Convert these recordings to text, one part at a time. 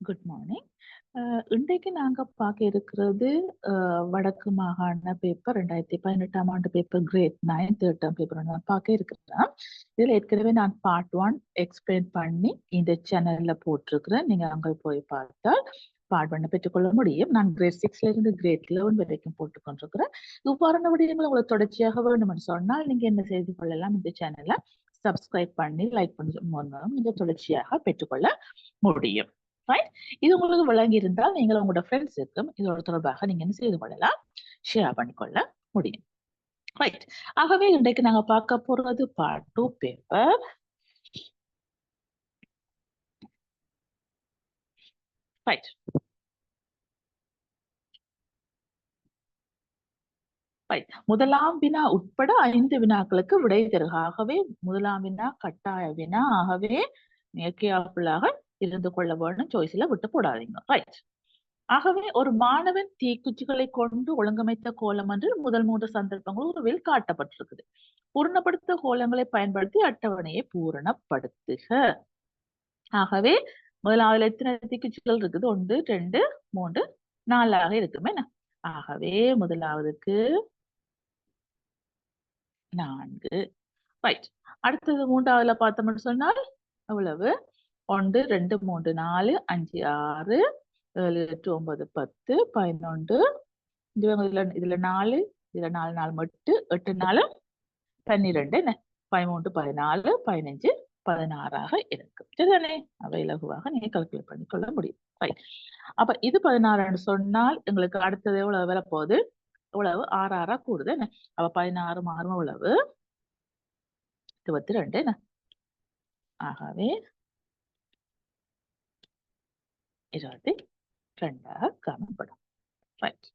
Good morning. இன்றைக்கு நாங்க பார்க்க இருக்கிறது வடக்கு மாகாண பேப்பர் 2018ஆம் ஆண்டு paper great 9 3rd term paper நான் பார்க்க இருக்கிறேன். இதுல ஏற்கனவே நான் பார்ட் 1 எக்ஸ்பிளைன் பண்ணி இந்த சேனல்ல போட்டிருக்கிறேன். நீங்க அங்க போய் பார்த்தால் பார்ட் 1 பெற்றுக்கொள்ள முடியும். நான் கிரேட் 6ல இருந்து கிரேட் 11 வரைக்கும் போட்டுக் கொண்டிருக்கிறேன். இவ்வாறான விடயங்கள் உங்களுக்கு தொடர்ச்சியாக வேண்டும் சொன்னால் நீங்க என்ன செய்து கொள்ளலாம், இந்த சேனலை சப்ஸ்கிரைப் பண்ணி லைக் பண்ணி மூலம் நீங்க தொடர்ச்சியாக பெற்றுக்கொள்ள முடியும். ரைட், இது உங்களுக்கு விளங்கி இருந்தால் நீங்கள் உங்களோட ஃப்ரெண்ட்ஸுக்கும் இதோட தொடர்பாக நீங்க என்ன செய்து கொள்ளலாம், ஷேர் பண்ணிக்கொள்ள முடியும். ரைட், ஆகவே இன்றைக்கு நாங்க பார்க்க போறது பார்ட் 2 பேப்பர். ரைட், முதலாம் வினா உட்பட 5 வினாக்களுக்கு விடை தருக. ஆகவே முதலாம் வினா கட்டாய வினா. ஆகவே கேர்ஃபுல்லாக இருந்து கொள்ள வேண்டும், சாய்ஸ்ல விட்டு போடாதீங்க. ரைட், ஆகவே ஒரு மாணவன் தீக்குச்சிகளை கொண்டு ஒழுங்கமைத்த கோலம் என்று முதல் 3 சந்தர்ப்பங்கள் உருவில் காட்டப்பட்டிருக்குது. பூரணப்படுத்த கோலங்களை பயன்படுத்தி அட்டவணையை பூரணப்படுத்துக. ஆகவே முதலாவது எத்தனை தீக்குச்சிகள் இருக்குது? 1 2 3 4 இருக்குமே. ஆகவே முதலாவதுக்கு 4. ரைட், அடுத்தது மூன்றாவதுல பார்த்தோம்னு சொன்னால் எவ்வளவு? 1 2 3 4 5 6 7 8 9 10 11 இதுல 4 இதுல 4 4 மட்டும் 8 4 12 என்ன 13 14 15 16 இருக்கு. சரிதானே? அவை இலகுவாக நீங்க கால்குலேட் பண்ணிக்கொள்ள முடியும். ரைட், அப்ப இது 16 சொன்னால் எங்களுக்கு அடுத்தது எவ்வளவு வரப்போகுது? எவ்வளவு? 6 6 கூடுது என்ன? அப்ப 16 மாறும் எவ்வளவு? 22 என்ன? ஆகவே 22 காணப்படும். ரைட்,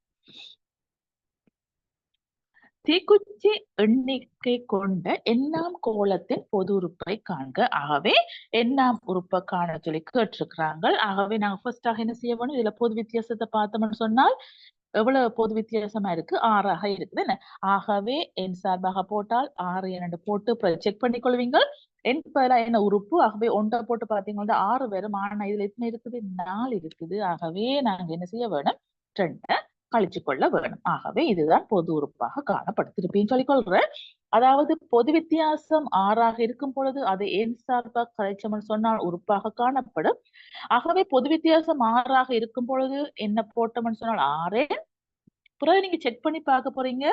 தீக்குச்சி எண்ணிக்கை கொண்ட எண்ணாம் கோலத்தின் பொது உறுப்பை காண்க. ஆகவே எண்ணாம் உறுப்பை காண சொல்லி கேட்டிருக்கிறாங்க. ஆகவே நாங்க ஃபர்ஸ்டாக என்ன செய்ய வேணும்? இதுல பொது வித்தியாசத்தை பார்த்தோம்னு சொன்னால் எவ்வளவு பொது வித்தியாசமா இருக்கு? 6 இருக்குது என்ன? ஆகவே என் சார்பாக போட்டால் 6 2 போட்டு செக் பண்ணிக்கொள்வீங்க. என் பதிலா என்ன உறுப்பு? ஆகவே 1 போட்டு பாத்தீங்கன்னா 6 வரும். ஆனா இதுல எத்தனை இருக்குது? 4 இருக்குது. ஆகவே நாங்க என்ன செய்ய வேணும்? 2 கழிச்சு கொள்ள வேணும். ஆகவே இதுதான் பொது உறுப்பாக காணப்படும். திருப்பியும் சொல்லிக்கொள்றேன். அதாவது பொது வித்தியாசம் 6 இருக்கும் பொழுது அது என் சார்பாக கழிச்சோம்னு சொன்னால் உறுப்பாக காணப்படும். ஆகவே பொது வித்தியாசம் 6 இருக்கும் பொழுது என்ன போட்டோம்னு சொன்னால் 6. பிறகு நீங்க செக் பண்ணி பார்க்க போறீங்க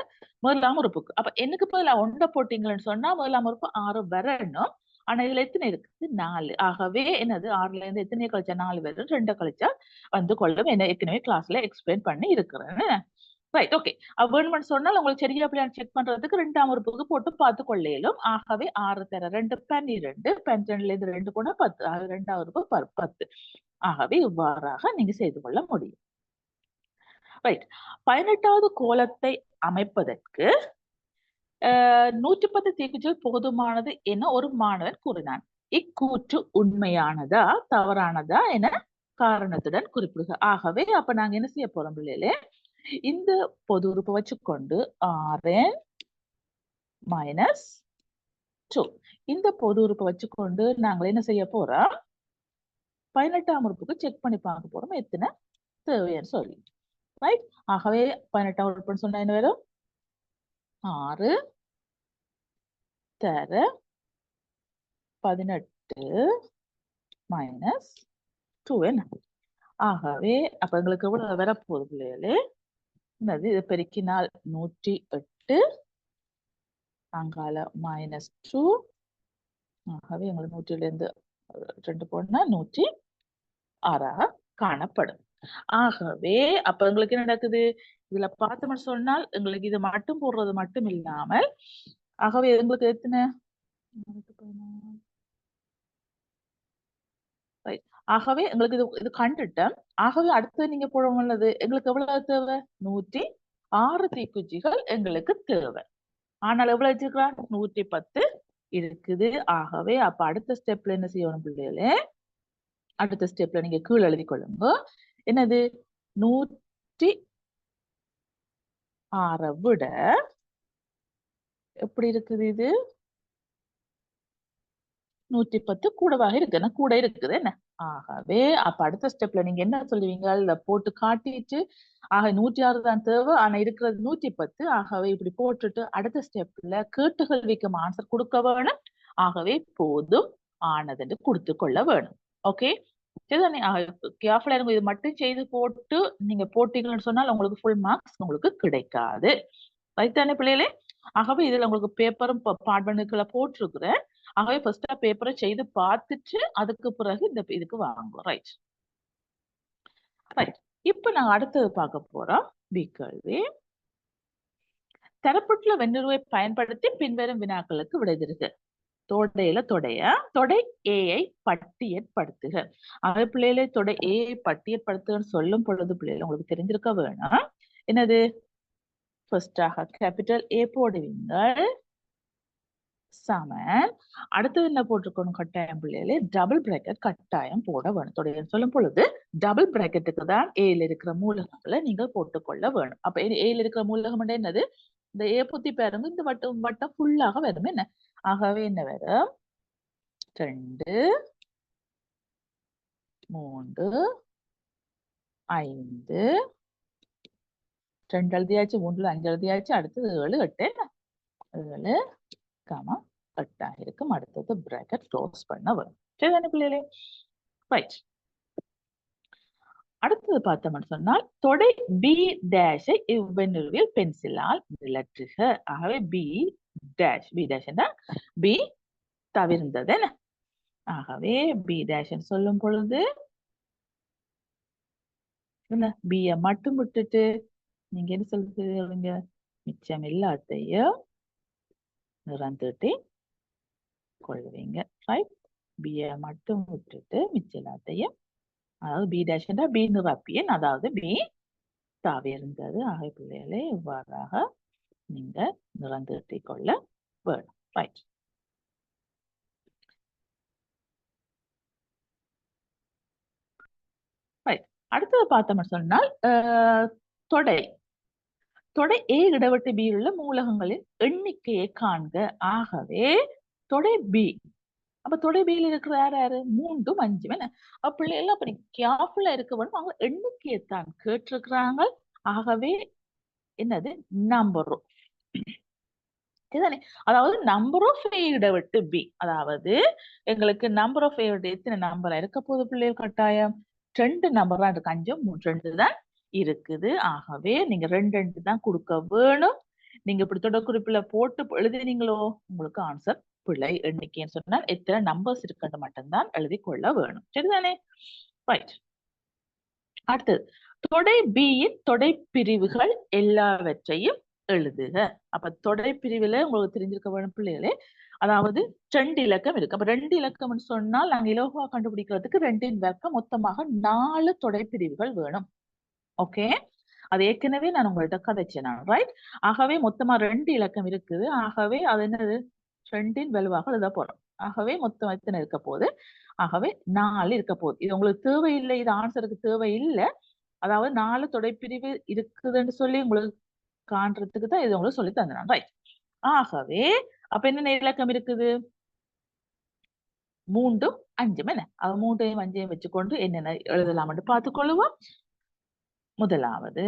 முதலாம் உறுப்புக்கு. அப்ப எனக்கு பதிலா 1 போட்டீங்கன்னு சொன்னா முதலாம் உறுப்பு 6 வரணும். ஆனா இதுல எத்தனை இருக்குது? 4. ஆகவே என்னது 6ல இருந்து எத்தனை கழிச்சா 4 வரும்? 2 கழிச்சா வந்து கொள்ளும். என்ன ஏற்கனவே கிளாஸ்ல எக்ஸ்பிளைன் பண்ணி இருக்கிறேன். Right, okay. வேணும்னு சொன்னால் உங்களுக்கு சரியா பிள்ளையான்னு செக் பண்றதுக்கு 2ஆம் உறுப்புக்கு போட்டு பார்த்து கொள்ளையிலும். ஆகவே 6 தர 2 12 12ல இருந்து 2 போனா 10. 2ஆம் உறுப்பு 10. ஆகவே இவ்வாறாக நீங்க செய்து கொள்ள முடியும். ரைட், 18வது கோலத்தை அமைப்பதற்கு 110 தீக்குச்சிகள் போதுமானது என ஒரு மாணவன் கூறினான். இக்கூற்று உண்மையானதா தவறானதா என காரணத்துடன் குறிப்பிடுக. ஆகவே அப்ப நாங்க என்ன செய்ய போறோம் பிள்ளைகளே? இந்த பொது உறுப்பை வச்சுக்கொண்டு Rn மைனஸ் 2 இந்த பொது உறுப்பை வச்சுக்கொண்டு நாங்கள் என்ன செய்ய போறோம்? 18ஆம் உறுப்புக்கு செக் பண்ணி பார்க்க போறோம் எத்தனை தேவைன்னு சொல்லி. ரைட், ஆகவே 18ஆம் உறுப்புன்னு சொன்னா என்ன வரும்? 6 தர 18 மைனஸ் 2 என்ன? ஆகவே அப்ப எங்களுக்கு எவ்வளவு வரப்போகுது பிள்ளைகளே? என்னது இது பெருக்கினால் 108 அங்கால -2. ஆகவே எங்களுக்கு 100ல இருந்து 2 போனா 106 காணப்படும். ஆகவே அப்ப எங்களுக்கு என்ன நடக்குது? இதுல பார்த்தோம்னு சொன்னால் எங்களுக்கு இது மட்டும் போடுறது மட்டும் இல்லாமல் ஆகவே எங்களுக்கு எத்தனை? ஆகவே எங்களுக்கு இது கண்டுட்டோம். ஆகவே அடுத்து நீங்க போடுவது எங்களுக்கு எவ்வளவு தேவை? 106 தீக்குச்சிகள் எங்களுக்கு தேவை. ஆனால் எவ்வளவு வச்சிருக்கலாம்? 110 இருக்குது. ஆகவே அப்ப அடுத்த ஸ்டெப்ல என்ன செய்யணும் பிள்ளைகளே? அடுத்த ஸ்டெப்ல நீங்க கீழே எழுதி கொள்ளுங்க. என்னது? 106 விட எப்படி இருக்குது இது? 110 கூடவாக இருக்கு கூட இருக்குது என்ன. ஆகவே அப்ப அடுத்த ஸ்டெப்ல நீங்க என்ன சொல்லுவீங்க, இத போட்டு காட்டிட்டு ஆக 106 தான் தேவை, ஆனா இருக்கிறது 110. ஆகவே இப்படி போட்டுட்டு அடுத்த ஸ்டெப்ல கேட்டு கேள்விக்கு ஆன்சர் கொடுக்க வேணும். ஆகவே போதும் ஆனதுன்னு கொடுத்து கொள்ள வேணும். ஓகே, சரிதானே. கேர்ஃபுல்லா இருங்க. இது மட்டும் செய்து போட்டு நீங்க போட்டீங்கன்னு சொன்னால் உங்களுக்கு ஃபுல் மார்க்ஸ் உங்களுக்கு கிடைக்காது. ரைட்டானே பிள்ளைகளே. ஆகவே இதுல உங்களுக்கு பேப்பரும் பார்ட்மெண்ட்டுக்குள்ள போட்டிருக்கிறேன். ஆகவே ஃபர்ஸ்டா பேப்பரை செய்து பார்த்துட்டு அதுக்கு பிறகு இந்த இதுக்கு வாங்குவோம். Right right. இப்ப நாங்க அடுத்தது பார்க்க போறோம். கேள்வி. தரப்பட்டுள்ள வெண்ணுருவை பயன்படுத்தி பின்வரும் வினாக்களுக்கு விடைதருக. தொடை ஏஐ பட்டியற்படுத்துக. ஆகவே பிள்ளைகளை தொடை ஏஐ பட்டியற்படுத்துகன்னு சொல்லும் பொழுது பிள்ளைகளை உங்களுக்கு தெரிஞ்சிருக்க வேணும். என்னது, ஃபர்ஸ்டாக கேபிட்டல் ஏ போடுவீங்க, சமன். அடுத்தது என்ன போட்டிருக்கணும் கட்டாயம் பிள்ளைகளே, டபுள் பிராக்கெட் கட்டாயம் போட வேணும். தொடர்ந்து சொல்லும் பொழுது டபுள் பிராக்கெட்டுக்கு தான் ஏல இருக்கிற மூலகங்களை நீங்கள் போட்டுக்கொள்ள வேணும். அப்ப ஏல இருக்கிற மூலகம் என்னது, இந்த ஏ புத்தி பாருங்க, இந்த வட்டம் வட்டம் ஃபுல்லாக வரும் என்ன. ஆகவே என்ன வரும், 2 3 5 2 எழுதியாச்சு, 3 5 எழுதியாச்சு, அடுத்தது 7 8 7 8 இருக்கும். அடுத்தது பிராக்கெட் க்ளோஸ் பண்ண வரும். சரிதானே பிள்ளைகளே. ரைட். அடுத்தது பார்த்தோம்னு சொன்னால் தொடை பி டேஷை இவ்வெண்ணுருவில் பென்சிலால் விளக்குக. ஆகவே பி டேஷ் பி தவிர்ந்தது என்ன. ஆகவே பி டேஷ் சொல்லும் பொழுது பிய மட்டும் விட்டுட்டு நீங்க என்ன சொல்றீங்க, மிச்சம் எல்லாத்தையும் நிறந்துட்டு கொள்வீங்க. ரைட். பிய மட்டும் விட்டுட்டு மிச்சம் எல்லாத்தையும், அதாவது பி டேஷ் பி நிரப்பியன், அதாவது பி தவிர்ந்தது. ஆக பிள்ளைகளை இவ்வாறாக நீங்க நிறந்துட்டி கொள்ள வேணும். ரைட். ரைட். அடுத்தது பார்த்தோம்னு சொன்னால் தொடை ஏ இடவட்டு பி உள்ள மூலகங்களின் எண்ணிக்கையை காண்க. ஆகவே தொடை பி, அப்ப தொடை பியில் இருக்கிற யாரு 3 5 என்ன. அப்படி எல்லாம் அப்படி கேர்ஃபுல்லா இருக்க வேணும். அவங்க எண்ணிக்கையை தான் கேட்டிருக்கிறாங்க. ஆகவே என்னது, நம்பர் இதுதானே, அதாவது நம்பர் ஆஃப் ஏ இடவட்டு பி, அதாவது எங்களுக்கு நம்பர் ஆஃப் ஏ எத்தனை நம்பரா இருக்க போது பிள்ளைகள், கட்டாயம் 2 நம்பர் தான் இருக்கு. 5 3 2 தான் இருக்குது. ஆகவே நீங்க 2 2 தான் கொடுக்க வேணும். நீங்க இப்படி தொடர்குறிப்புல போட்டு எழுதினீங்களோ உங்களுக்கு ஆன்சர் பிள்ளை. எண்ணிக்கைன்னு சொன்னால் எத்தனை நம்பர்ஸ் இருக்குன்னு மட்டும்தான் எழுதி கொள்ள வேணும். சரிதானே. ரைட். அடுத்தது தொடை பியின் தொடை பிரிவுகள் எல்லாவற்றையும் எழுதுக. அப்ப தொடை பிரிவுல உங்களுக்கு தெரிஞ்சிருக்க வேணும் பிள்ளைகளே, அதாவது 2 இலக்கம் இருக்கு. அப்ப 2 இலக்கம்னு சொன்னால் நாங்க இலகுவா கண்டுபிடிக்கிறதுக்கு 2 வர்க்கம் மொத்தமாக 4 தொடை பிரிவுகள் வேணும். ஓகே, அது ஏற்கனவே நான் உங்கள்கிட்ட கதைச்சேன் நான். ரைட். ஆகவே மொத்தமா 2 இலக்கம் இருக்குது. ஆகவே அது என்னது, 2 வலுவாக எழுத போறோம். ஆகவே மொத்தம் எத்தனை இருக்க போகுது, ஆகவே 4 இருக்க போகுது. இது உங்களுக்கு தேவையில்லை, இது ஆன்சருக்கு தேவையில்லை. அதாவது 4 தொடைப்பிரிவு இருக்குதுன்னு சொல்லி உங்களுக்கு காண்றதுக்கு தான் இது உங்களுக்கு சொல்லி தந்தேன். ரைட். ஆகவே அப்ப என்ன இலக்கம் இருக்குது, 3 5 என்ன. அது 3 5 வச்சுக்கொண்டு என்னென்ன எழுதலாம்னு பார்த்துக்கொள்ளுவோம். முதலாவது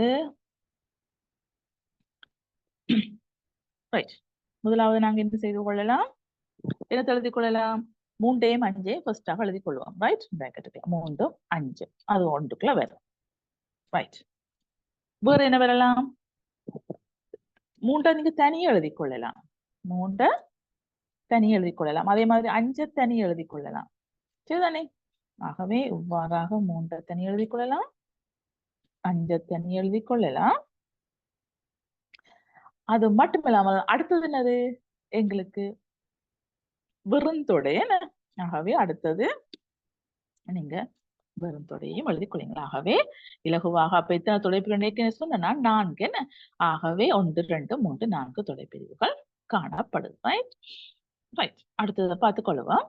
ரைட், முதலாவது நாங்க என்ன செய்து கொள்ளலாம், என்ன எழுதி கொள்ளலாம், 3 5 ஃபர்ஸ்டாக எழுதி கொள்வோம். ரைட். பிராக்கெட்டுக்கு 3 5 அது ஒன்றுக்குள்ள வரும். ரைட். வேற என்ன வரலாம், 3 நீங்க தனியா எழுதி கொள்ளலாம். 3 தனியா எழுதி கொள்ளலாம். அதே மாதிரி 5 தனி எழுதி கொள்ளலாம். சரிதானே. ஆகவே இவ்வாறாக 3 தனி எழுதி கொள்ளலாம், 5 தனி எழுதி கொள்ளலாம். அது மட்டும் இல்லாமல் அடுத்தது என்னது, எங்களுக்கு வெறுந்தொடை என்ன. ஆகவே அடுத்தது நீங்க வெறுந்தொடையும் எழுதி கொள்ளுங்கள். ஆகவே இலகுவாக அப்ப எத்தனை தொடைப்பிரிவு சொன்னா 4 என்ன. ஆகவே 1 2 3 4 தொடைப்பிரிவுகள் காணப்படுது. ரைட். ரைட். அடுத்ததை பார்த்துக் கொள்ளுவோம்.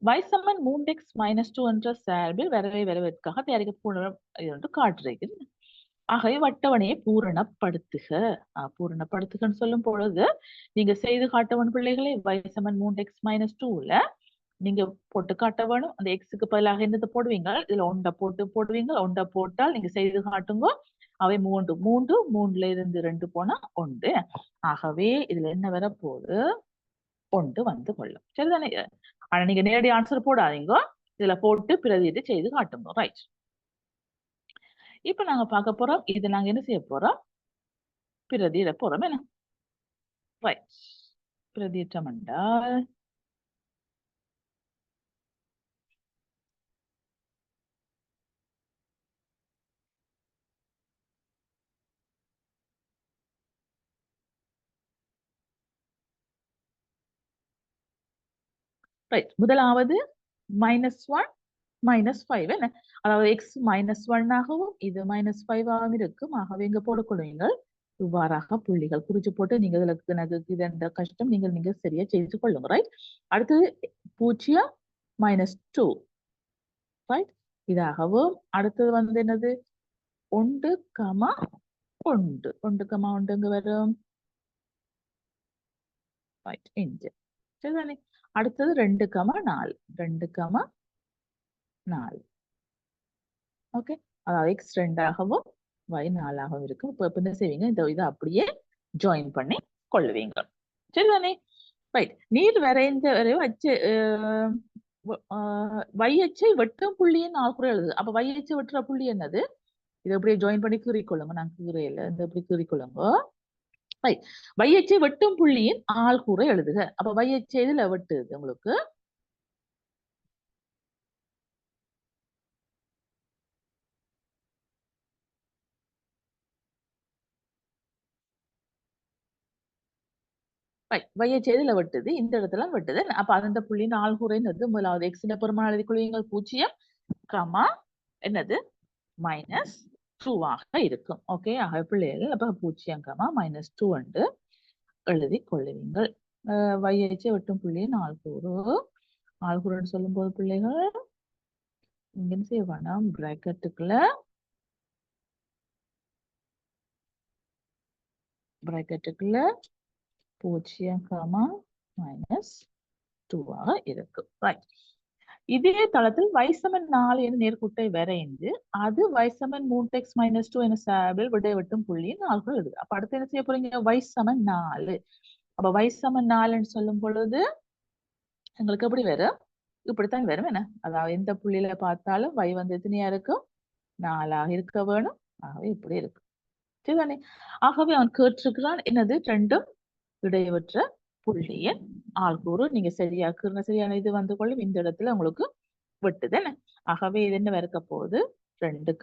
y சமன் 3x - 2 என்ற சார்பில் வரவை வரவிற்காக தயாரிக்கப்படும் காட்டுகிறது. ஆகவே அட்டவணையை பூரணப்படுத்துக. பூரணப்படுத்துகன்னு சொல்லும் பொழுது நீங்க செய்து காட்டவன் பிள்ளைகளை y= 3x - 2ல நீங்க போட்டு காட்ட வேணும். அந்த எக்ஸுக்கு பதிலாக என்னது போடுவீங்க? இதுல ஒன்றை போடுவீங்க. ஒன்றை போட்டால் நீங்க செய்து காட்டுங்க. அவை 3 3 3ல இருந்து 2 போனா 1. ஆகவே இதுல என்ன வரப்போகுது? 1 வந்து கொள்ளும். சரிதானே? ஆனா நீங்க நேரடி ஆன்சர் போடாதீங்க. இதுல போட்டு பிரதியிட்டு செய்து காட்டுங்க. ரைட். இப்ப நாங்க பார்க்க போறோம். இது நாங்க என்ன செய்ய போறோம்? பிரதியிட போறோம். என்ன? ரைட். பிரதியிட்டம் என்றால் ரைட். முதலாவது -1 -5 என்ன? அதாவது x -1 ஆகவும் இது -5 ஆகவும் இருக்கும். ஆகவே இங்க போட்டுக்கொள்வீங்கள். இவ்வாறாக புள்ளிகள் குறிச்சு போட்டு நீங்க இதுல எனக்கு இது எந்த கஷ்டம் நீங்க சரியா செய்து கொள்ளுங்க. ரைட். அடுத்தது 0 -2 ரைட். இதாகவும் அடுத்தது வந்து என்னது? 1, 1 1, 1 எங்க வரும்? ரைட். இங்க சரிதானே? அடுத்தது 2, 4 2, 4 ஓகே. அதாவது x 2 ஆகவும் y 4 ஆகவும் இருக்கும். இப்ப என்ன செய்வீங்க? இந்த இதை அப்படியே ஜாயின் பண்ணி கொள்ளுவீங்க. சரிதானே? ரைட். நீர் வரைந்த வச்சு y அச்சை வெட்டும் புள்ளியின் ஆள்குறை எழுது. அப்ப y அச்சை வெட்டுற புள்ளி என்னது? இதை அப்படியே ஜாயின் பண்ணி கீறிக்கொள்ளுங்க. நான் கீரையில இந்த எப்படி கீறிக்கொள்ளுங்க. ரைட். y அச்சை வெட்டும் புள்ளியின் ஆள்கூறை எழுதுக. அப்ப y அச்சை இதுல வெட்டுது உங்களுக்கு. y அச்சை இதுல வெட்டுது. இந்த இடத்துல வெட்டுது. அப்ப அந்த புள்ளியின் ஆள்கூறைன்றது முதலாவது x ல பெருமாள் எழுதி கொள்வீங்கள் 0, என்னது -2 ஆக இருக்கும். ஓகே. ஆக பிள்ளைகள் அப்ப 0, -2 என்று எழுதி கொள்ளுவீங்கள். y அச்சை வெட்டும் புள்ளியின் ஆள்கூறு. ஆள்கூறுன்னு சொல்லும் போது பிள்ளைகள் இங்க என்ன செய்ய வேணாம்? பிராக்கெட்டுக்குள்ள 0, -2 ஆக இருக்கும். ரைட். இதே தளத்தில் y= 4 என நேர்கோட்டை வரைந்து அது y= 3x - 2 என சார்பில் விடை வெட்டும் புள்ளியின் ஆள்கள் எழுது. அப்ப அடுத்து என்ன செய்ய போறீங்க? y=4. அப்ப y=4ன்னு சொல்லும் பொழுது உங்களுக்கு எப்படி வரும்? இப்படித்தான் வரும். என்ன? அதாவது எந்த புள்ளியில பார்த்தாலும் y வந்து எத்தனையா இருக்கும்? 4ஆக இருக்க வேணும். ஆகவே இப்படி இருக்கு. சரிதானே? ஆகவே அவன் கேட்டிருக்கிறான் என்னது? 2ம் இடைவற்ற புள்ளியின் ஆள்கூறு. நீங்க சரியான இது வந்து கொள்ளும். இந்த இடத்துல உங்களுக்கு வெட்டுது. என்ன? ஆகவே இது என்ன இருக்க போகுது? 2,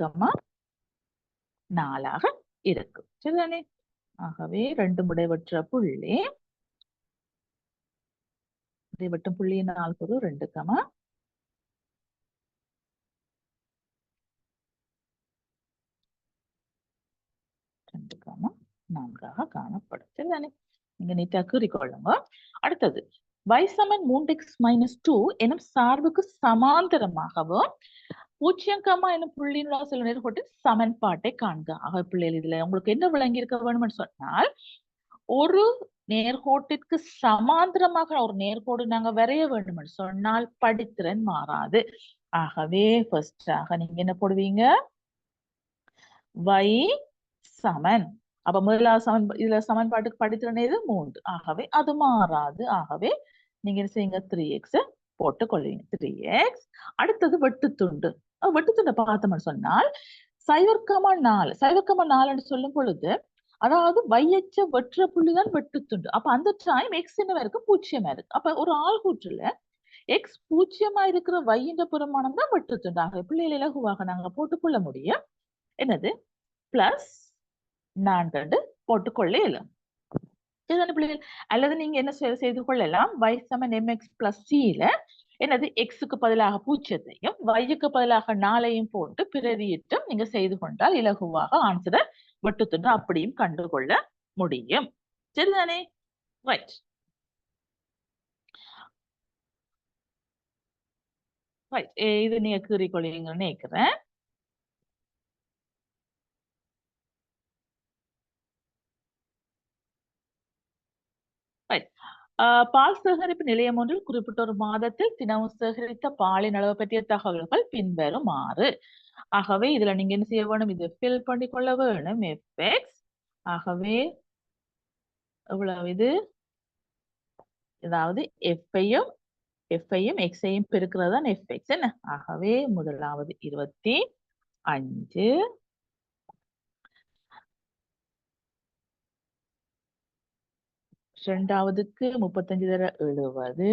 4ஆக இருக்கும். சரிதானே? ஆகவே 2 இடைவற்ற புள்ளி இடைவெட்டும் புள்ளியின் ஆள்கூறு 2, 4ஆக காணப்படும். சரிதானே? நீங்க நீட்டா கீறிக்கொள்ளுங்க. அடுத்தது y= 3x - 2 எனும் சார்புக்கு சமாந்தரமாகவும் 0, எனும் புள்ளியினுள்ள சில நேர்கோட்டின் சமன்பாட்டை காண்க. ஆக பிள்ளைகள் இதுல உங்களுக்கு என்ன விளங்கி இருக்க வேணும்னு சொன்னால், ஒரு நேர்கோட்டிற்கு சமாந்தரமாக ஒரு நேர்கோடு நாங்க வரைய வேண்டும் என்று சொன்னால் படித்திறன் மாறாது. ஆகவே ஃபர்ஸ்டாக நீங்க என்ன போடுவீங்க? y சமன். அப்ப முதலாவது இதுல சமன்பாட்டுக்கு படித்திறன் எது? 3. ஆகவே அது மாறாது. ஆகவே நீங்க என்ன செய்யுங்க? 3x போட்டுக் கொள்வீங்க. 3x. அடுத்தது வெட்டுத்துண்டு. வெட்டுத்துண்டை பார்த்தோம்னு சொன்னால் 0, 4 சொல்லும் பொழுது அதாவது y அச்ச வெற்ற புள்ளிதான் வெட்டுத்துண்டு. அப்ப அந்த டைம் x என்னவா இருக்கு? 0 இருக்கு. அப்ப ஒரு ஆள்கூற்றுல x 0 இருக்கிற y என்ற பெருமானம் தான் வெட்டுத்துண்டு. ஆக பிள்ளைகள் இலகுவாக நாங்க போட்டுக்கொள்ள முடியும். என்னது? பிளஸ் 4 போட்டுக்கொள்ள இயலும். இதுதானே பிள்ளைகள்? அல்லது நீங்க என்ன செய்து கொள்ளலாம்? y = mx + c என்னது? x-க்கு பதிலாக 0ஐயும் y-க்கு பதிலாக 4ஐயும் போட்டு பிரதியிட்டும் நீங்க செய்து கொண்டால் இலகுவாக ஆன்சரை வெட்டுத்துண்டு அப்படியும் கண்டுகொள்ள முடியும். சரிதானே? ரைட். ரைட். இது நீங்க கீறிக்கொள்வீங்கன்னு நினைக்கிறேன். பால் சேகரிப்பு நிலையம் ஒன்றில் குறிப்பிட்ட ஒரு மாதத்தில் தினமும் சேகரித்த பாலின் அளவு பற்றிய தகவல்கள் பின்வருமாறு. ஆகவே இதுல நீங்க என்ன செய்ய வேணும்? இது ஃபில் பண்ணி கொள்ள வேணும். எஃப்எக்ஸ். ஆகவே எவ்வளவு இது? அதாவது எஃப்ஐயும் எக்ஸையும் பெருக்கிறது தான் எஃப்எக்ஸ் என்ன? ஆகவே முதலாவது 25, இரண்டாவதுக்கு 35 தர 70,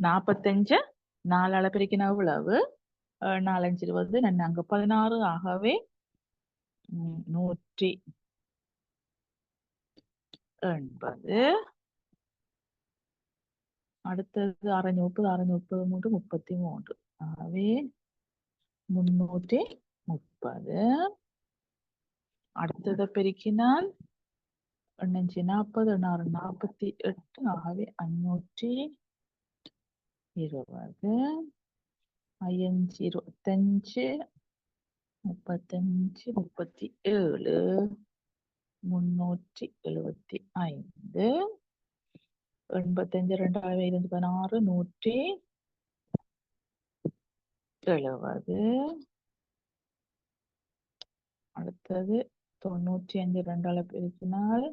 நாற்பத்தஞ்சு 4ஆல பெருக்கினா எவ்வளவு? 4 5 20, அங்க 16. ஆகவே 180. அடுத்தது 630, 633, 33. ஆகவே 330. அடுத்ததை பெருக்கினால் 5 40, 6 48. ஆகவே 520, 5 25, 35, 37, 375, 85, 2016, 170. அடுத்தது 95 2ஆல பெருக்கினால்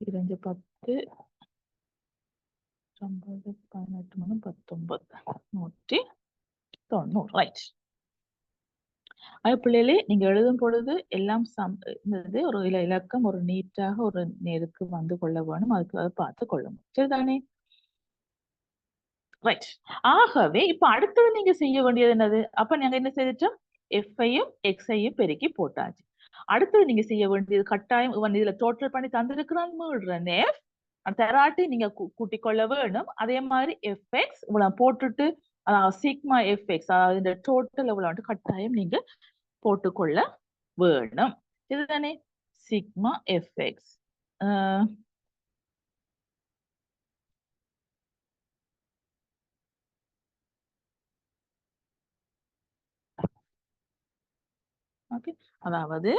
2 10, 9, 18, 19, 190. ரைட். பிள்ளைகளே, நீங்க எழுதும் பொழுது எல்லாம் ஒரு இலக்கம் ஒரு நீட்டாக ஒரு நேருக்கு வந்து கொள்ள வேணும். அதுக்கு அதை பார்த்து கொள்ளணும். சரிதானே? ரைட். ஆகவே இப்ப அடுத்தது நீங்க செய்ய வேண்டியது என்னது? அப்ப நாங்க என்ன செய்துட்டோம்? எஃப்ஐயும் எக்ஸையும் பெருக்கி போட்டாச்சு. அடுத்தது நீங்க செய்ய வேண்டியது கட்டாயம் இதுல டோட்டல் பண்ணி தந்திருக்கிறான் எஃப் தராட்டி நீங்க கூட்டிக் கொள்ள வேணும். அதே மாதிரி எஃப்எக்ஸ் இவ்வளவு போட்டுட்டு சிக்மா எஃப்எக்ஸ் அதாவது இந்த டோட்டல் இவ்வளவு கட்டாயம் நீங்க போட்டுக்கொள்ள வேணும். இதுதானே சிக்மா எஃப்எக்ஸ். ஓகே, அதாவது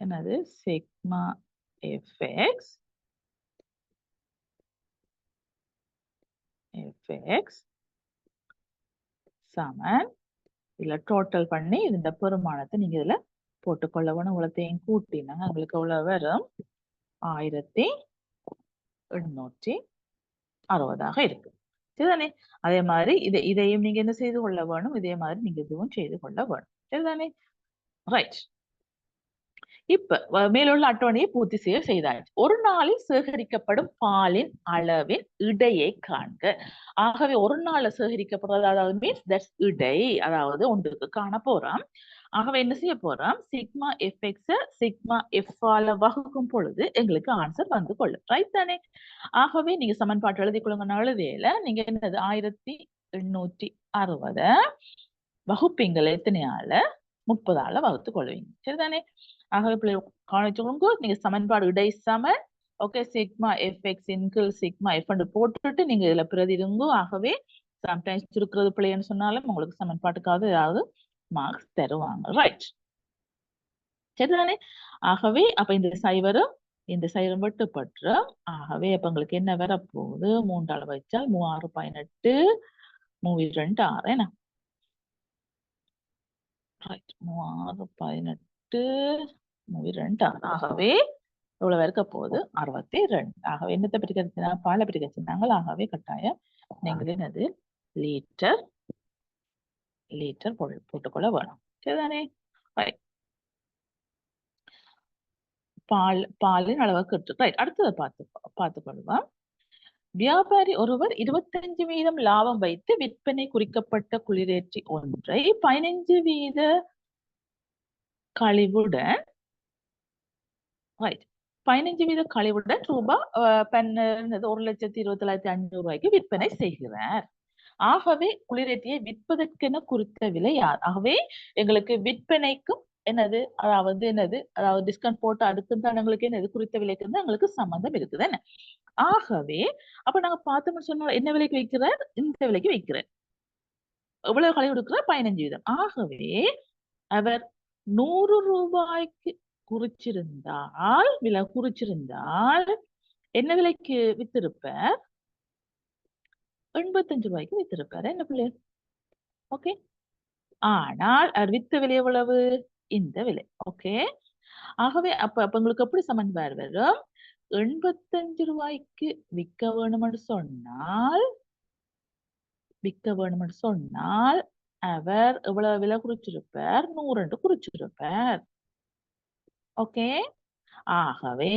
என்னது? சிக்மா எஃப்எக்ஸ் சமன் இதுல டோட்டல் பண்ணி இந்த பெருமானத்தை நீங்க இதுல போட்டுக்கொள்ள வேணும். உலகத்தையும் கூட்டினாங்க உங்களுக்கு எவ்வளவு வரும்? 1860 இருக்கு. சரிதானே? அதே மாதிரி இதையும் நீங்க என்ன செய்து கொள்ள வேணும்? இதே மாதிரி நீங்க இதுவும் செய்து கொள்ள வேணும். சரிதானே? ரைட். இப்ப மேலுள்ள அட்டவணையை பூர்த்தி செய்தாச்சு. ஒரு நாளில் சேகரிக்கப்படும் பாலின் அளவின் இடையை காண்க. ஆகவே ஒரு நாள்ல சேகரிக்கப்படுறது அதாவது மீன்ஸ் தட்ஸ் இடை, அதாவது ஒன்றுக்கு காண போறோம். ஆகவே என்ன செய்ய போறோம்? சிக்மா எஃப்எக்ஸ் சிக்மா எஃப் ஆல வகுக்கும் பொழுது எங்களுக்கு ஆன்சர் வந்து கொள்ளும். ரைட் தானே? ஆகவே நீங்க சமன்பாட்டு எழுதி கொள்ளுங்க. எழுதியில நீங்க என்னது 1860 வகுப்பீங்கள் எத்தனையால? 30ஆல வகுத்து கொள்வீங்க. சரிதானே? ஆகவே கவனிச்சுக்கோங்க. நீங்க சமன்பாடு இடை சமன் ஓகே சிக்மா எஃப்எக்ஸ் இன்கிள் சிக்மா எஃப் போட்டுட்டு நீங்க இதுல பிரதிடுங்க. ஆகவே சம்டைம்ஸ் இருக்கிறது பிள்ளைன்னு சொன்னாலும் உங்களுக்கு சமன்பாட்டுக்காவது ஏதாவது மார்க்ஸ் தருவாங்க. ரைட். சரிதானே? ஆகவே அப்ப இந்த சைவரும் இந்த சைவரும் வெட்டுப்பட்டுரும். ஆகவே அப்ப உங்களுக்கு என்ன வரப்போகுது? 3ஆல வச்சால் 3 6 18 3 2 6 என்ன? ரைட். 3 6 18 3 2 6. ஆகவே இவ்வளவு இருக்க போகுது 62. ஆகவே என்னத்தை பிரிக்கிறதுனா பாலை பிரிக்கிறாங்க. ஆகவே கட்டாயம் நீங்கள் என்னது லீட்டர் போட்டுக்கொள்ள வேணும். சரிதானே? பாலின் அளவுக்கு ரைட். அடுத்ததை பார்த்து கொள்வோம். வியாபாரி ஒருவர் 25% லாபம் வைத்து விற்பனை குறிக்கப்பட்ட குளிரேற்றி ஒன்றை 15% கழிவுடன் 15% கழிவுடன் ரூபாய் 1,27,500 விற்பனை செய்கிறார். ஆகவே குளிரேற்றியை விற்பதற்கென குறித்த விலை யார்? ஆகவே எங்களுக்கு விற்பனைக்கும் என்னது அதாவது டிஸ்கவுண்ட் போட்டு அடுத்து தான் எங்களுக்கு என்னது குறித்த விலைக்கு தான் எங்களுக்கு சம்பந்தம் இருக்குது என்ன. ஆகவே அப்ப நாங்க பார்த்தோம்னு சொன்னா என்ன விலைக்கு வைக்கிறார்? இந்த விலைக்கு வைக்கிறார். எவ்வளவு கழிவு கொடுக்கிறார்? 15 வீதம். ஆகவே அவர் 100 ரூபாய்க்கு விலை குறிச்சிருந்தால் என்ன விலைக்கு வித்திருப்பார்? 85 ரூபாய்க்கு வித்திருப்பார் என்ன பிள்ளை. ஓகே. ஆனால் அவர் வித்த விலை எவ்வளவு? இந்த விலை. ஓகே. ஆகவே அப்ப உங்களுக்கு எப்படி சமன்பாடு வரும்? 85 ரூபாய்க்கு விற்க வேணும்னு சொன்னால் அவர் எவ்வளவு விலை குறிச்சிருப்பார்? 100 என்று குறிச்சிருப்பார். ஓகே. ஆகவே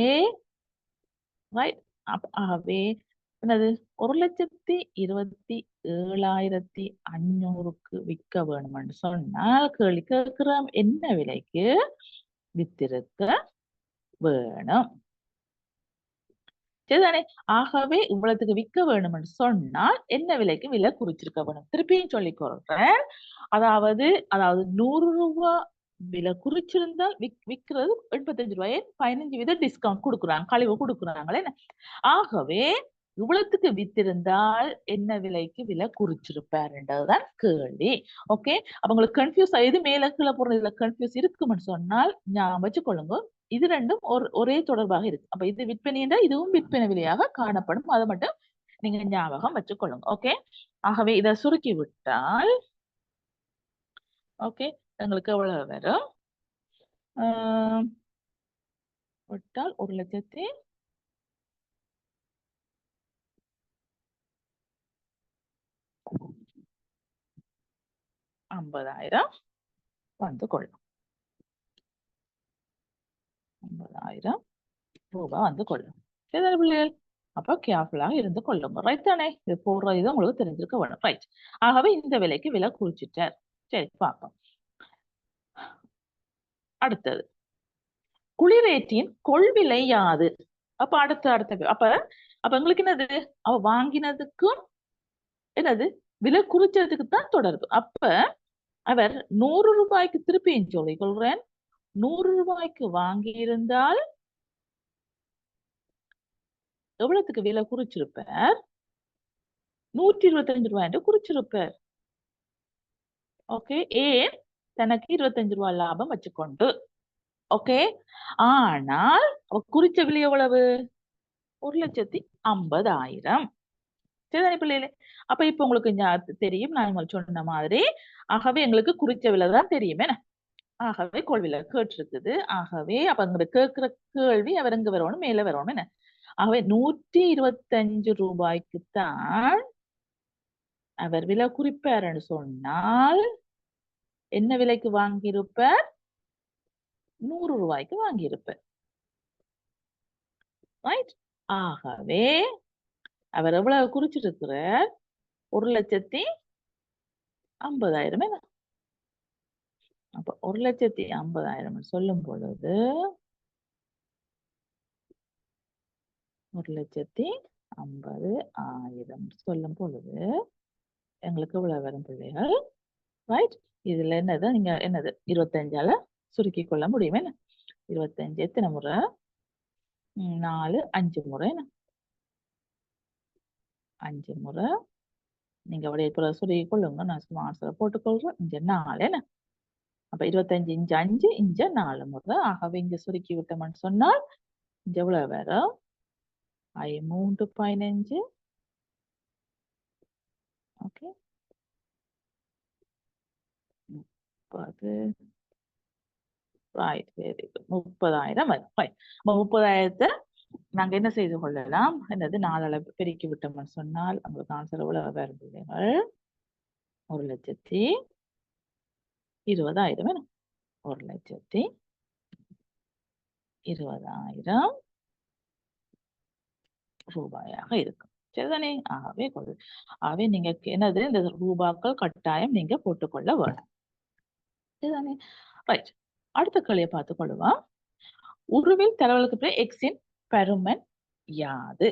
ஆகவே என்னது 1,27,500க்கு விற்க வேணும்னு சொன்னால் கேள்வி கேட்கிறோம் என்ன விலைக்கு வித்திருக்க வேணும். சரிதானே. ஆகவே இவ்வளவுக்கு விற்க வேணும்னு சொன்னால் என்ன விலைக்கு விலை குறிச்சிருக்க வேணும். திருப்பியும் சொல்லிக் கொள்றேன். அதாவது 100 ரூபாய் விலை குறிச்சிருந்தால் விற்கிறது 85 ரூபாயை 15 வீத டிஸ்கவுண்ட் கொடுக்குறாங்க, கழிவு கொடுக்குறாங்களே. ஆகவே இவ்வளவுக்கு வித்திருந்தால் என்ன விலைக்கு விலை குறிச்சிருப்பாருன்றதுதான் கேள்வி. ஓகே. அப்ப உங்களுக்கு கன்ஃபியூஸ் ஆகுது மேல கீழே போறது இதுல கன்ஃபியூஸ் இருக்கும்னு சொன்னால் ஞாபகம் வச்சுக்கொள்ளுங்க. இது ரெண்டும் ஒரே தொடர்பாக இருக்கு. அப்ப இது விற்பனை என்றால் இதுவும் விற்பனை விலையாக காணப்படும். அதை மட்டும் நீங்க ஞாபகம் வச்சுக்கொள்ளுங்க. ஓகே. ஆகவே இதை சுருக்கி விட்டால் ஓகே எங்களுக்கு எவ்வளவு வரும்? விட்டால் 1,50,000 வந்து கொள்ளும். 50,000 ரூபாய் வந்து கொள்ளும். சரி பிள்ளைகள். அப்ப கேர்ஃபுல்லாக இருந்து கொள்ளுங்க. ரைட் தானே. இது போடுற இது உங்களுக்கு தெரிஞ்சிருக்க வேணும். ரைட். ஆகவே இந்த விலைக்கு விலை குறிச்சிட்டார். சரி பார்ப்போம். அடுத்தது குளிரேற்றியின் கொள்விலை யாது? அப்ப அடுத்த அப்ப எங்களுக்கு என்னது? அவ வாங்கினதுக்கும் என்னது விலை குறிச்சதுக்கு தான் தொடர்பு. அப்ப அவர் 100 ரூபாய்க்கு திருப்பியும் சொல்லிக் கொள்றேன். 100 ரூபாய்க்கு வாங்கி இருந்தால் எவ்வளவுக்கு விலை குறிச்சிருப்பார்? 125 ரூபாய் என்று குறிச்சிருப்பார். ஓகே. ஏன்? தனக்கு 25 ரூபாய் லாபம் வச்சுக்கொண்டு. ஓகே. ஆனால் குறிச்ச விலை எவ்வளவு? 1,50,000. சரிதானே பிள்ளைகளே. அப்ப இப்ப உங்களுக்கு தெரியும் நான் உங்களுக்கு சொன்ன மாதிரி. ஆகவே எங்களுக்கு குறிச்ச விலை தான் தெரியும் என்ன. ஆகவே கொள்விலை கேட்டிருக்குது. ஆகவே அப்ப அங்க கேட்கிற கேள்வி அவர் எங்க வரணும்? மேல வரணும் என்ன. ஆகவே 125 ரூபாய்க்குத்தான் அவர் விலை குறிப்பார்னு சொன்னால் என்ன விலைக்கு வாங்கியிருப்பார்? 100 ரூபாய்க்கு வாங்கியிருப்பார். ரைட். ஆகவே அவர் எவ்வளவு குறிச்சிருக்கிறார்? 1,50,000 என்ன. அப்ப 1,50,000 சொல்லும் பொழுது 1,50,000 சொல்லும் பொழுது எங்களுக்கு இவ்வளவு வரும் பிள்ளைகள். ரைட். இதுல என்னது நீங்க என்னது 25ஆல சுருக்கி கொள்ள முடியும் என்ன. 25 எத்தனை முறை? 4 5 முறை என்ன. 5 முறை நீங்க அப்படியே சுருக்கி கொள்ளுங்க. நான் சும்மா ஆன்சரை போட்டுக்கொள்றேன். இங்க 4 என்ன. அப்ப 25 இஞ்ச 5 இஞ்ச 4 முறை. ஆகவே இங்க சுருக்கி விட்டோம்னு சொன்னால் இங்க எவ்வளவு வரும்? 3 15. ஓகே. 30. ரைட். Very good. 30,000 வரும். ரைட். 30,000 நாங்க என்ன செய்து கொள்ளலாம்? என்னது 4ஆல பெருக்கி விட்டோம்னு சொன்னால் உங்களுக்கு ஆன்சர் எவ்வளவு வரும் பிள்ளைகள்? 1,20,000 வேணும். 1,20,000 ரூபாயாக இருக்கும். சரிதானே. ஆகவே நீங்க என்னது இந்த ரூபாக்கள் கட்டாயம் நீங்க போட்டுக்கொள்ள வேணும். சரிதானே. ரைட். அடுத்த கேள்வியை பார்த்துக் கொள்ளுவோம். உருவில் தரவலுக்கு எக்ஸின் பருமன் யாது?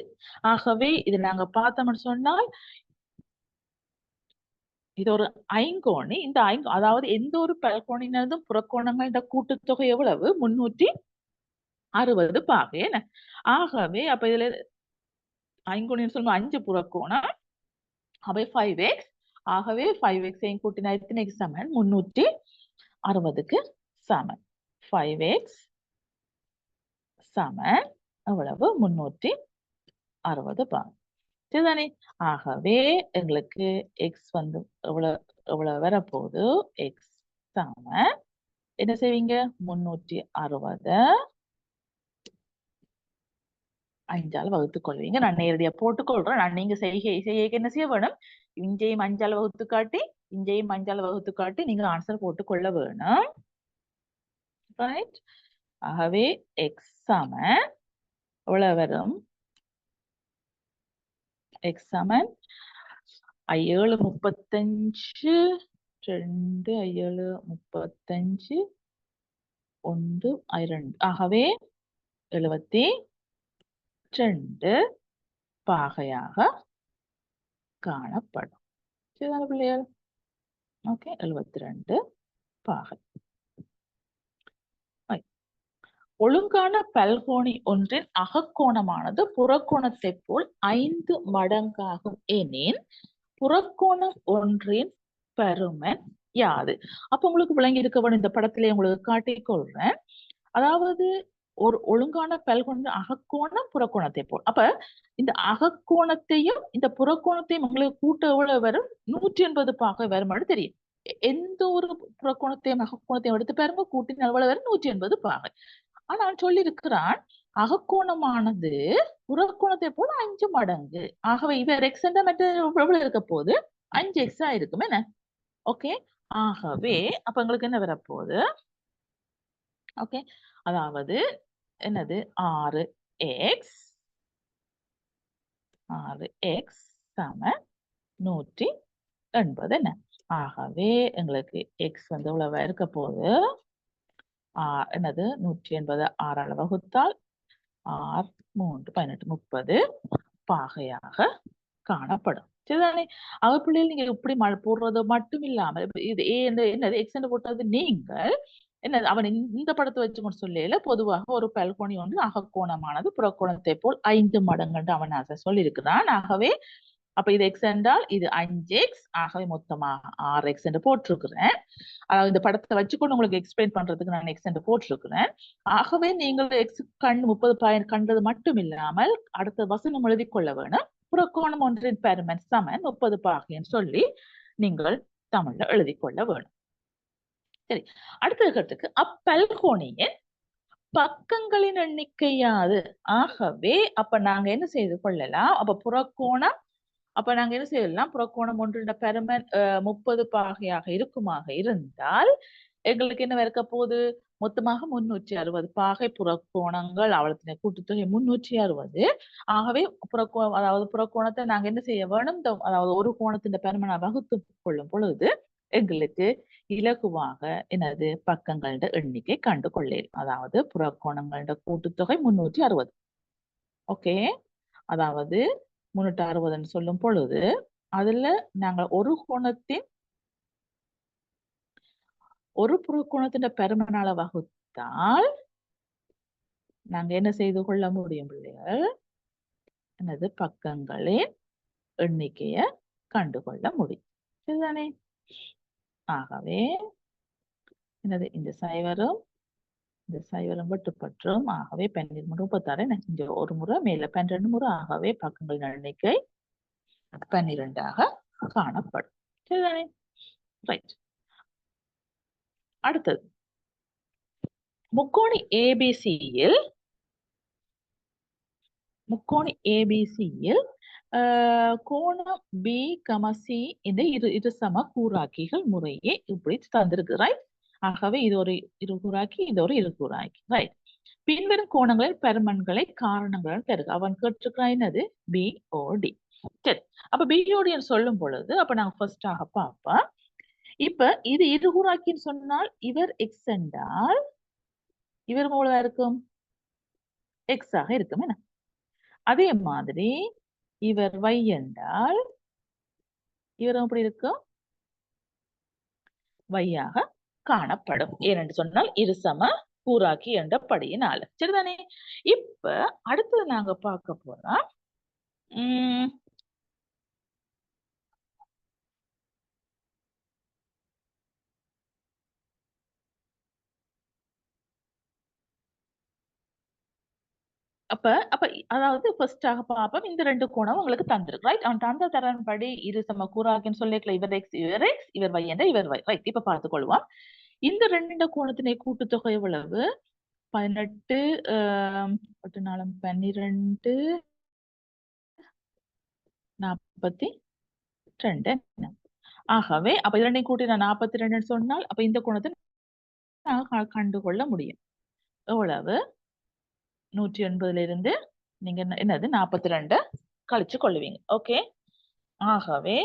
ஆகவே இது நாங்க பார்த்தோம்னு சொன்னால் இது ஒரு ஐங்கோணி. இந்த அதாவது எந்த ஒரு பல்கோணினதும் புறக்கோணங்களோட கூட்டுத்தொகை எவ்வளவு? 360 பாகை என்ன? ஆகவே அப்ப இதுல ஐங்கோணின்னு சொல்லும்போது 5 புறக்கோணம். அவை 5x. ஆகவே 5x ஐயும் கூட்டினா எத்தனைக்கு சமன்? 360க்கு சமன். 5x சமன் எவ்வளவு? 360 பாகை. சரிதானே? ஆகவே எங்களுக்கு x வந்து எவ்வளவு வரப்போகுது? x சமன் என்ன செய்வீங்க? 360 5ஆல் வகுத்துக் கொள்வீங்க. நான் நேரடியா போட்டுக்கொள்றேன். நீங்க செய்கைக்கு என்ன செய்ய வேணும்? இஞ்சையும் 5ஆல் வகுத்து காட்டி, இஞ்சையும் 5ஆல் வகுத்து காட்டி நீங்க ஆன்சர் போட்டுக் கொள்ள வேணும். ரைட்? ஆகவே x சமன் எவ்வளவு வரும்? x சமன் 7 35 2 7 35 1 2. ஆகவே 72 பாகையாக காணப்படும். சரிதான பிள்ளைகள்? ஓகே, 72 பாகை. ஒழுங்கான பல்கோணி ஒன்றின் அகக்கோணமானது புறக்கோணத்தை போல் 5 மடங்காகும் எனின் புறக்கோணம் ஒன்றின் பருமன் யாது? அப்ப உங்களுக்கு விளங்கி இருக்க வேணும். இந்த படத்திலே உங்களுக்கு காட்டிக்கொள்றேன். அதாவது ஒரு ஒழுங்கான பல்கோணம் அகக்கோணம் புறக்கோணத்தை போல். அப்ப இந்த அகக்கோணத்தையும் இந்த புறக்கோணத்தையும் உங்களுக்கு கூட்ட எவ்வளவு வரும்? 180 பாகை வருமானு தெரியும். எந்த ஒரு புறக்கோணத்தையும் அகக்கோணத்தையும் எடுத்து பாருங்க, கூட்டின் எவ்வளவு வரும்? 180 பாகை. ஆனால் சொல்லியிருக்கிறான் அகக்கோணமானது புறக்கோணத்தை போல 5 மடங்கு. ஆகவே இவர் எக்ஸ் என்ற மற்ற எவ்வளவு இருக்க போகுது? 5x இருக்கும் என்ன? ஓகே, ஆகவே அப்ப உங்களுக்கு என்ன வரப்போகுது? ஓகே, அதாவது என்னது? 6x சம 180 என்ன? ஆகவே எங்களுக்கு x வந்து எவ்வளவு இருக்க போகுது? என்னது? 180 6ஆல் வகுத்தால் 6 3 18 30 பாகையாக காணப்படும். சரிதானே? அவ பிள்ளைகள் நீங்க இப்படி போடுறது மட்டும் இல்லாமல் இது என்னது எக்ஸ் போட்டது நீங்கள் என்னது அவன் இந்த படத்தை வச்சு மட்டும் சொல்லல, பொதுவாக ஒரு பல்கோணி ஒன்று அகக்கோணமானது புறக்கோணத்தை போல் 5 மடங்கு அவன் சொல்லியிருக்கிறான். ஆகவே அப்ப இது எக்ஸ் என்றால் இது 5x. ஆகவே மொத்தமாக 6x என்று போட்டிருக்கிறேன். அதாவது இந்த படத்தை வச்சுக்கொண்டு உங்களுக்கு எக்ஸ்பிளைன் பண்றதுக்கு நான் எக்ஸ் என்று போட்டிருக்கிறேன். ஆகவே நீங்கள் எக்ஸ் 30 கண்டது மட்டும் இல்லாமல் அடுத்த வசனம் எழுதி கொள்ள வேணும். புறக்கோணம் ஒன்றின் பருமன் சமன் 30 பாகைன்னு சொல்லி நீங்கள் தமிழ்ல எழுதி கொள்ள வேணும். சரி, அடுத்த கருத்துக்கு அப்பல்கோணியின் பக்கங்களின் எண்ணிக்கையாது. ஆகவே அப்ப நாங்க என்ன செய்து கொள்ளலாம்? அப்ப புறக்கோணம் அப்ப நாங்க என்ன செய்யலாம்? புறக்கோணம் ஒன்றின் பருமன் 30 பாகையாக இருக்குமாக இருந்தால் எங்களுக்கு என்ன இருக்க போகுது? மொத்தமாக 360 பாகை புறக்கோணங்கள் அவளத்தின கூட்டுத்தொகை 360. ஆகவே அதாவது புறக்கோணத்தை நாங்க என்ன செய்ய வேணும்? அதாவது ஒரு கோணத்தின் பருமனை வகுத்து கொள்ளும் பொழுது எங்களுக்கு இலகுவாக என்னது பக்கங்களோட எண்ணிக்கை கண்டு கொள்ளேன். அதாவது புறக்கோணங்களோட கூட்டுத்தொகை 360. ஓகே, அதாவது 360 சொல்லும் பொழுது அதுல நாங்கள் ஒரு புறக்கோணத்தின் பருமனால வகுத்தால் நாங்க என்ன செய்து கொள்ள முடியும் பிள்ளைகள்? என்னது பக்கங்களின் எண்ணிக்கைய கண்டுகொள்ள முடியும். சரிதானே? ஆகவே என்னது இந்த சைவரும் வெட்டுப்பற்றும். ஆகவே 12 36 இங்க ஒரு முறை மேல 12 முறை. ஆகவே பக்கங்களின் எண்ணிக்கை 12ஆக காணப்படும். சரிதானே? ரைட். அடுத்தது முக்கோணி ஏபிசியில் கோணம் பி சி இந்த இரு சம கூராக்கிகள் முறையே இப்படி தந்திருக்கு. ரைட்? ஆகவே இது ஒரு இருகூராக்கி, இது ஒரு இருகூராக்கி. ரைட்? பின்வரும் கோணங்களின் பருமன்களை காரணங்களுடன் தருக. அவன் கேட்டிருக்கிறான் என்னது? பிஓடி. சரி, அப்ப பிஓடி சொல்லும் பொழுது அப்ப நாங்க ஃபர்ஸ்டாக பார்ப்போம். இப்ப இது இருகூராக்கின்னு சொன்னால் இவர் எக்ஸ் என்றால் இவர் எவ்வளவு இருக்கும்? எக்ஸ் ஆக இருக்கும் என்ன? அதே மாதிரி இவர் y என்றால் இவர் எப்படி இருக்கும்? வையாக காணப்படும். ஏனென்று சொன்னால் இருசம கூறாக்கி என்றபடியினால. சரிதானே? இப்ப அடுத்தது நாங்க பார்க்க போறோம். உம் அப்ப அப்ப அதாவது ஃபர்ஸ்டாக பார்ப்போம். இந்த ரெண்டு கோணம் உங்களுக்கு தந்திருக்கு. ரைட்? அவன் தந்த தரன்படி இரு சம கூறாக்கின்னு சொல்லிக்கல. இவர் எக்ஸ், இவர் எக்ஸ், இவர் y என்ற இவர் y. ரைட்? இப்ப பார்த்துக்கொள்வோம். இந்த ரெண்டு கோணத்தினை கூட்டுத்தொகை எவ்வளவு? 18 4 12 42. ஆகவே அப்ப இரண்டையும் கூட்டி நான் 42 சொன்னால் அப்ப இந்த கோணத்தை நான் கண்டுகொள்ள முடியும். எவ்வளவு? 180 இருந்து நீங்க என்னது 42 கழிச்சு கொள்ளுவீங்க. ஓகே. ஆகவே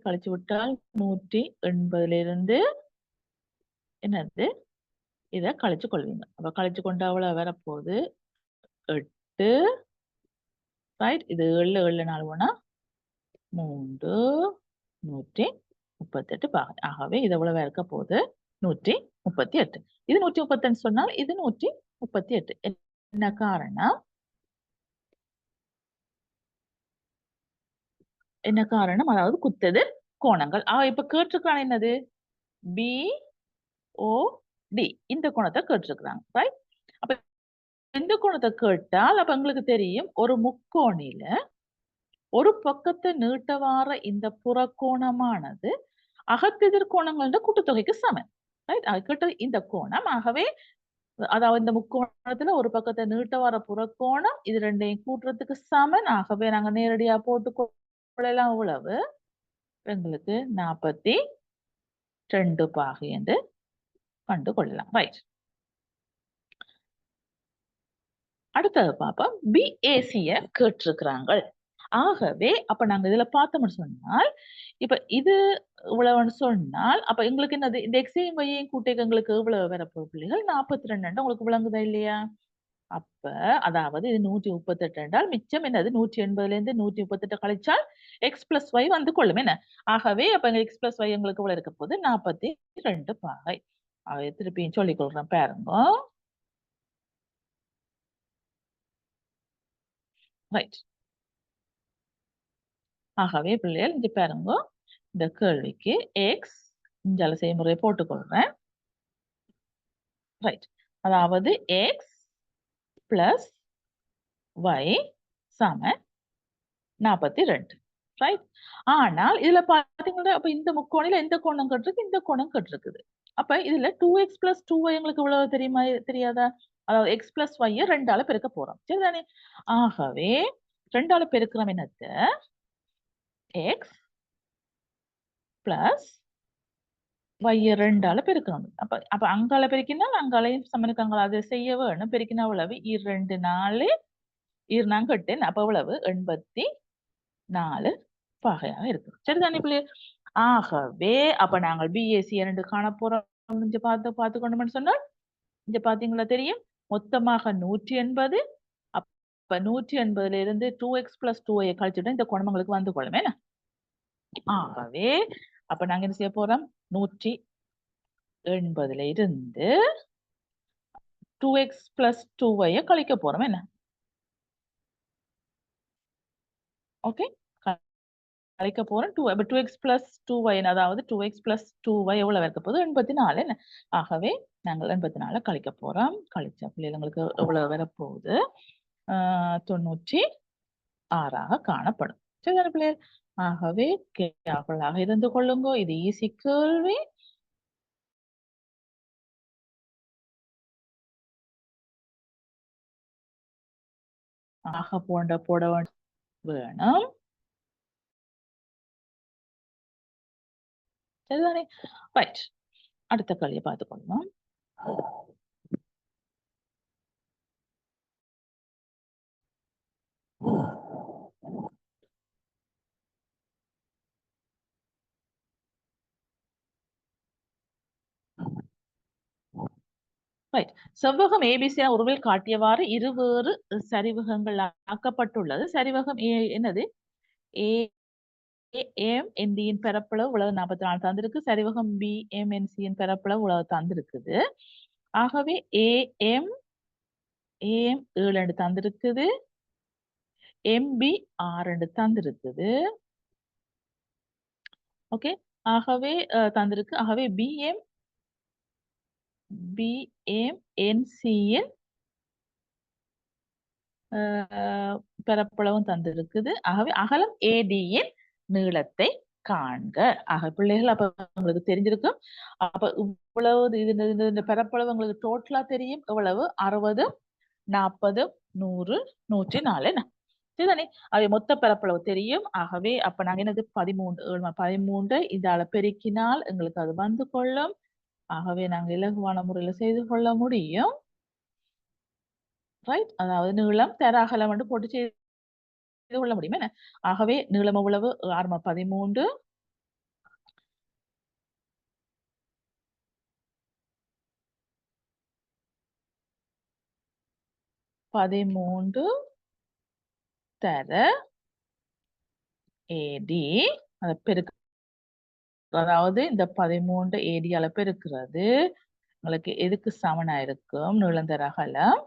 கழிச்சு விட்டால் 180 இருந்து என்னது இத கழிச்சு கொள்வீங்க. அப்ப கழிச்சு கொண்டு அவ்வளவு வரப்போகுது 8. ரைட்? இது 7 7 4 3 138 பாகை. ஆகவே இது எவ்வளவு இருக்க போகுது? 138. இது 138 சொன்னால் இது 138. என்ன காரணம்? என்ன காரணம்? அதாவது குத்தெதிர் கோணங்கள். இப்ப கேட்டிருக்காங்க என்னது? பி ஓ டி இந்த கோணத்தை கேட்டிருக்கிறாங்க. ரைட்? அப்ப இந்த கோணத்தை கேட்டால் அப்ப உங்களுக்கு தெரியும் ஒரு முக்கோணில ஒரு பக்கத்தை நீட்டவார இந்த புறக்கோணமானது அகத்தெதிர் கோணங்களோட கூட்டுத்தொகைக்கு சமம். ரைட்? அது கேட்ட இந்த கோணம். ஆகவே அதாவது இந்த முக்கோணத்துல ஒரு பக்கத்தை நீட்டவார புறக்கோணம் இது ரெண்டையும் கூட்டுறதுக்கு சமன். ஆகவே நாங்க நேரடியா போட்டுக்கொள்ளலாம். உழவு எங்களுக்கு 42 பாகை என்று கண்டு கொள்ளலாம். ரைட்? அடுத்தது பார்ப்போம். பிஏசிய கேட்டிருக்கிறாங்க. ஆகவே அப்ப நாங்க இதுல பார்த்தோம்னு சொன்னால் இப்ப இது இவ்வளவுன்னு சொன்னால் அப்ப எங்களுக்கு என்னது இந்த எக்ஸையும் வையையும் கூட்டிக்கு எங்களுக்கு எவ்வளவு வரப்போகுது பிள்ளைகள்? 42 உங்களுக்கு விளங்குதா இல்லையா? அப்ப அதாவது இது 138 என்றால் மிச்சம் என்னது 180 இருந்து 138 கழிச்சால் எக்ஸ் பிளஸ் ஒய் வந்து கொள்ளும் என்ன? ஆகவே அப்ப எங்க எக்ஸ் பிளஸ் ஒய் எங்களுக்கு எவ்வளவு இருக்க போகுது? 42 பாகை. திருப்பியும் சொல்லிக் கொள்றேன் பாருங்க. ரைட்? ஆகவே பிள்ளைகள் இங்க பாருங்க, இந்த கேள்விக்கு எக்ஸ் இஞ்சால செய்முறை போட்டுக்கொள்றேன். ரைட்? அதாவது எக்ஸ் பிளஸ் ஒய் சமன் 42. ரைட்? ஆனால் இதுல பாத்தீங்கன்னா அப்ப இந்த முக்கோணில எந்த கோணம் கட்டிருக்கு? இந்த கோணம் கட்டிருக்குது. அப்ப இதுல 2x பிளஸ் 2y எங்களுக்கு இவ்வளவு தெரியுமா தெரியாதா? அதாவது எக்ஸ் பிளஸ் ஒய்ய 2ஆல பெருக்க போறோம். சரிதானே? ஆகவே 2ஆல பெருக்கிறோம் என்னத்த? எக்ஸ் பிளஸ் ஒய்ய 2ஆல பெருக்கணும். அப்ப அப்ப அங்கால பெருக்கினால் அங்காலையும் சமனுக்கு அங்கால அதை செய்ய வேணும். பெருக்கினா எவ்வளவு? 2 4 2 8 அப்ப எவ்வளவு? 84 பாகையாக இருக்கு. சரிதானே பிள்ளை? ஆகவே அப்ப நாங்கள் பிஏசி 2 காண போறோம். இங்க பார்த்து கொண்டோம்னு சொன்னால் இங்க பாத்தீங்களா தெரியும் மொத்தமாக 180. அப்ப 180 இருந்து 2x பிளஸ் 2y கழிச்சுட்டு இந்த கோணங்களுக்கு வந்து கொள்ளும் என்ன? ஆகவே அப்ப நாங்க என்ன செய்ய போறோம்? 180 இருந்து 2x பிளஸ் 2y கழிக்க போறோம் என்ன? ஓகே, கழிக்க போறோம். 2x பிளஸ் 2y அதாவது 2x பிளஸ் 2y எவ்வளவு இருக்க போகுது? 84 என்ன? ஆகவே நாங்கள் 84 கழிக்க போறோம். கழிச்ச பிள்ளைங்களுக்கு எவ்வளவு வரப்போகுது? 96 காணப்படும். சரிதானே பிள்ளைகள்? ஆகவே கேர்ஃபுல்லாக இருந்து கொள்ளுங்க. இது ஈஸி கேள்வி. போட வேணும். சரிதானே? ரைட். அடுத்த கேள்வியை பார்த்துக்கொள்ளலாம். ரைட். செவ்வகம் ஏபிசி உருவில் காட்டியவாறு இருவேறு சரிவகங்கள் ஆக்கப்பட்டுள்ளது. சரிவகம் என்னது? ஏ AMNDயின் பரப்பளவு இவ்வளவு 44 தந்திருக்கு. சரிவகம் BMNCயின் பரப்பளவு இவ்வளவு தந்திருக்குது. ஆகவே AM 7 தந்திருக்குது. MB 6 தந்திருக்குது. ஓகே. ஆகவே தந்திருக்கு. ஆகவே BMNCயின் பரப்பளவும் தந்திருக்குது. ஆகவே அகலம் ADயின் நீளத்தை காண்க. ஆக பிள்ளைகள் அப்ப உங்களுக்கு தெரிஞ்சிருக்கும். அப்ப இவ்வளவு இந்த பரப்பளவு உங்களுக்கு டோட்டலா தெரியும். எவ்வளவு 60, 40, 100, 104 என்ன சரிதானே? அவை மொத்த பரப்பளவு தெரியும். ஆகவே அப்ப நாங்க என்னது 13 இதால பெருக்கினால் எங்களுக்கு அது வந்து கொள்ளும். ஆகவே நாங்க இலகுவான முறையில செய்து கொள்ள முடியும். ரைட், அதாவது நீளம் தர அகலம் வந்து போட்டு செய்து கொள்ள முடியும் என்ன? ஆகவே நீளம் எவ்வளவு 13 13 தர AD அதை பெருக்கு, அதாவது இந்த 13 AD ஆல பெருக்கிறது உங்களுக்கு எதுக்கு சமனா இருக்கும்? நீளம் தர அகலம்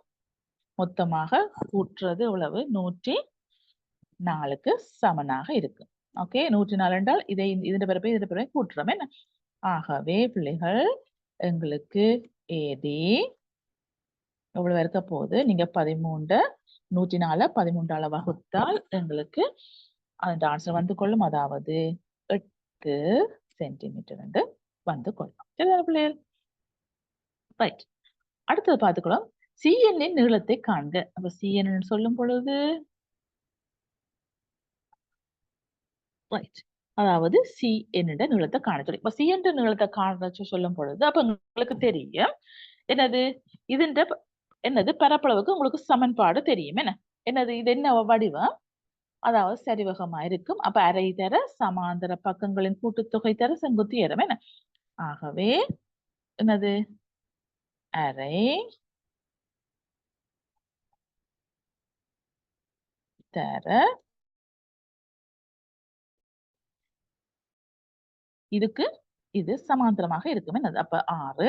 மொத்தமாக கூட்டுறது எவ்வளவு 104க்கு சமனாக இருக்கு. ஓகே, 104 என்றால் இதை இதன் பிறப்பை கூட்டுறோம் என்ன? ஆகவே பிள்ளைகள் எங்களுக்கு AD எவ்வளவு இருக்க போகுது? நீங்க 13 104 13ஆல வகுத்தால் எங்களுக்கு அந்த ஆன்சர் வந்து கொள்ளும். அதாவது 8 சென்டிமீட்டர் என்று வந்து கொள்ளும். சரியா பிள்ளைகள்? ரைட், அடுத்தது பார்த்துக்கலாம். CN இன் நீளத்தை காண்க. அப்ப CN சொல்லும் பொழுது ரைட், அதாவது CN நீளத்தை காண சொல்லி. இப்ப CN நீளத்தை காண சொல்லும் பொழுது அப்ப உங்களுக்கு தெரியும் என்னது இதுன்ற என்னது பரப்பளவுக்கு உங்களுக்கு சமன்பாடு தெரியும் என்ன? என்னது இது என்ன வடிவம்? அதாவது சரிவகமா இருக்கும். அப்ப அரை தர சமாந்தர பக்கங்களின் கூட்டுத்தொகை தர செங்குத்து ஏறம் என்ன? ஆகவே என்னது அரை தர இதுக்கு இது சமாந்தரமாக இருக்கும் என்னது? அப்ப 6